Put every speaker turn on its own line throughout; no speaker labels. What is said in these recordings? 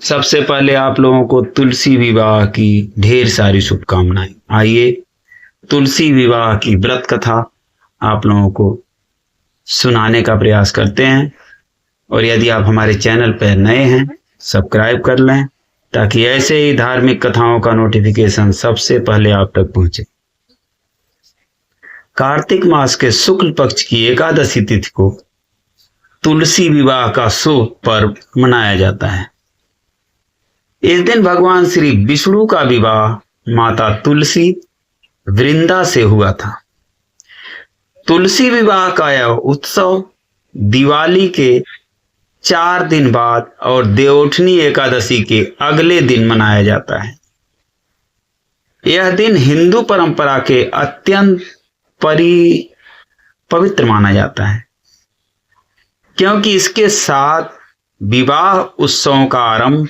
सबसे पहले आप लोगों को तुलसी विवाह की ढेर सारी शुभकामनाएं। आइए तुलसी विवाह की व्रत कथा आप लोगों को सुनाने का प्रयास करते हैं। और यदि आप हमारे चैनल पर नए हैं, सब्सक्राइब कर लें ताकि ऐसे ही धार्मिक कथाओं का नोटिफिकेशन सबसे पहले आप तक पहुंचे। कार्तिक मास के शुक्ल पक्ष की एकादशी तिथि को तुलसी विवाह का शुभ पर्व मनाया जाता है। इस दिन भगवान श्री विष्णु का विवाह माता तुलसी वृंदा से हुआ था। तुलसी विवाह का यह उत्सव दिवाली के 4 दिन बाद और देवउठनी एकादशी के अगले दिन मनाया जाता है। यह दिन हिंदू परंपरा के अत्यंत पवित्र माना जाता है, क्योंकि इसके साथ विवाह उत्सवों का आरंभ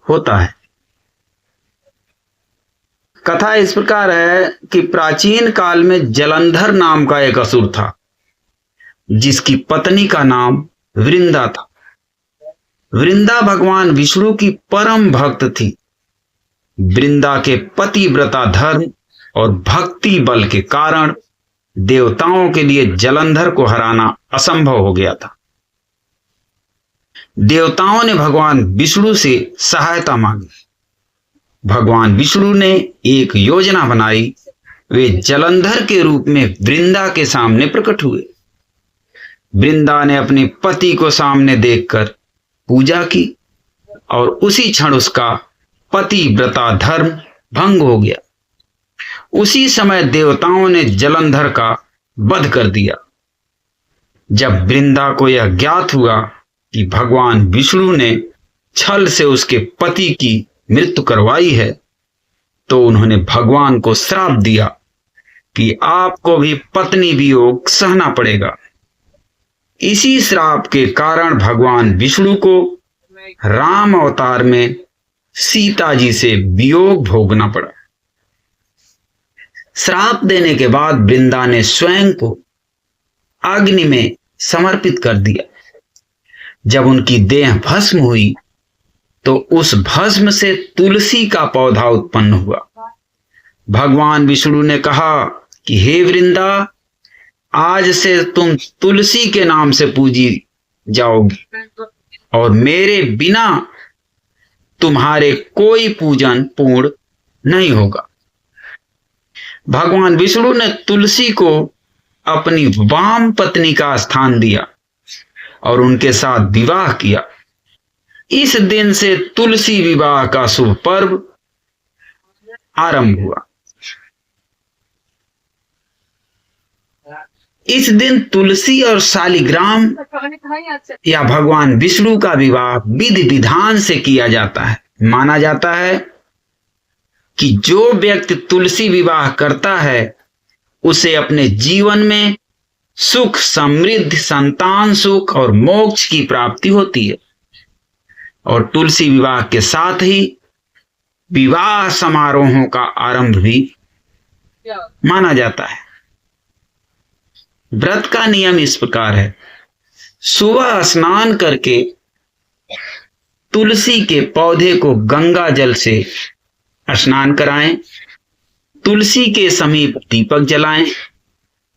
होता है। कथा इस प्रकार है कि प्राचीन काल में जलंधर नाम का एक असुर था, जिसकी पत्नी का नाम वृंदा था। वृंदा भगवान विष्णु की परम भक्त थी। वृंदा के पतिव्रता धर्म और भक्ति बल के कारण देवताओं के लिए जलंधर को हराना असंभव हो गया था। देवताओं ने भगवान विष्णु से सहायता मांगी। भगवान विष्णु ने एक योजना बनाई। वे जलंधर के रूप में वृंदा के सामने प्रकट हुए। वृंदा ने अपने पति को सामने देखकर पूजा की और उसी क्षण उसका पतिव्रता धर्म भंग हो गया। उसी समय देवताओं ने जलंधर का वध कर दिया। जब वृंदा को यह ज्ञात हुआ कि भगवान विष्णु ने छल से उसके पति की मृत्यु करवाई है, तो उन्होंने भगवान को श्राप दिया कि आपको भी पत्नी वियोग सहना पड़ेगा। इसी श्राप के कारण भगवान विष्णु को राम अवतार में सीता जी से वियोग भोगना पड़ा। श्राप देने के बाद वृंदा ने स्वयं को अग्नि में समर्पित कर दिया। जब उनकी देह भस्म हुई तो उस भस्म से तुलसी का पौधा उत्पन्न हुआ। भगवान विष्णु ने कहा कि हे वृंदा, आज से तुम तुलसी के नाम से पूजी जाओगी और मेरे बिना तुम्हारे कोई पूजन पूर्ण नहीं होगा। भगवान विष्णु ने तुलसी को अपनी वाम पत्नी का स्थान दिया और उनके साथ विवाह किया। इस दिन से तुलसी विवाह का शुभ पर्व आरंभ हुआ। इस दिन तुलसी और शालिग्राम या भगवान विष्णु का विवाह विधि विधान से किया जाता है। माना जाता है कि जो व्यक्ति तुलसी विवाह करता है उसे अपने जीवन में सुख, समृद्धि, संतान सुख और मोक्ष की प्राप्ति होती है। और तुलसी विवाह के साथ ही विवाह समारोहों का आरंभ भी माना जाता है। व्रत का नियम इस प्रकार है। सुबह स्नान करके तुलसी के पौधे को गंगा जल से स्नान कराएं। तुलसी के समीप दीपक जलाएं,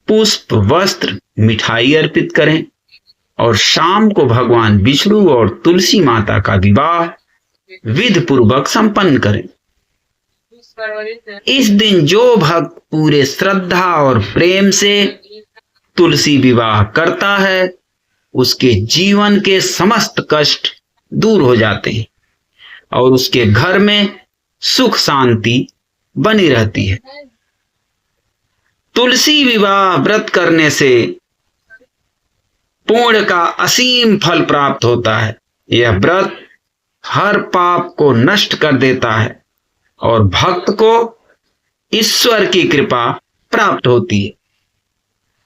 पुष्प, वस्त्र, मिठाई अर्पित करें और शाम को भगवान विष्णु और तुलसी माता का विवाह विधि पूर्वक संपन्न करें। इस दिन जो भक्त पूरे श्रद्धा और प्रेम से तुलसी विवाह करता है, उसके जीवन के समस्त कष्ट दूर हो जाते हैं और उसके घर में सुख शांति बनी रहती है। तुलसी विवाह व्रत करने से पुण्य का असीम फल प्राप्त होता है। यह व्रत हर पाप को नष्ट कर देता है और भक्त को ईश्वर की कृपा प्राप्त होती है।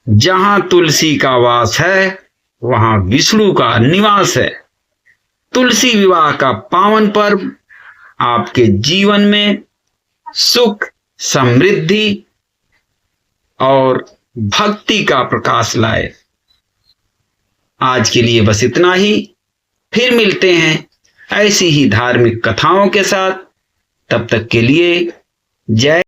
जहां तुलसी का वास है वहां विष्णु का निवास है। तुलसी विवाह का पावन पर्व आपके जीवन में सुख, समृद्धि और भक्ति का प्रकाश लाए। आज के लिए बस इतना ही। फिर मिलते हैं ऐसी ही धार्मिक कथाओं के साथ। तब तक के लिए जय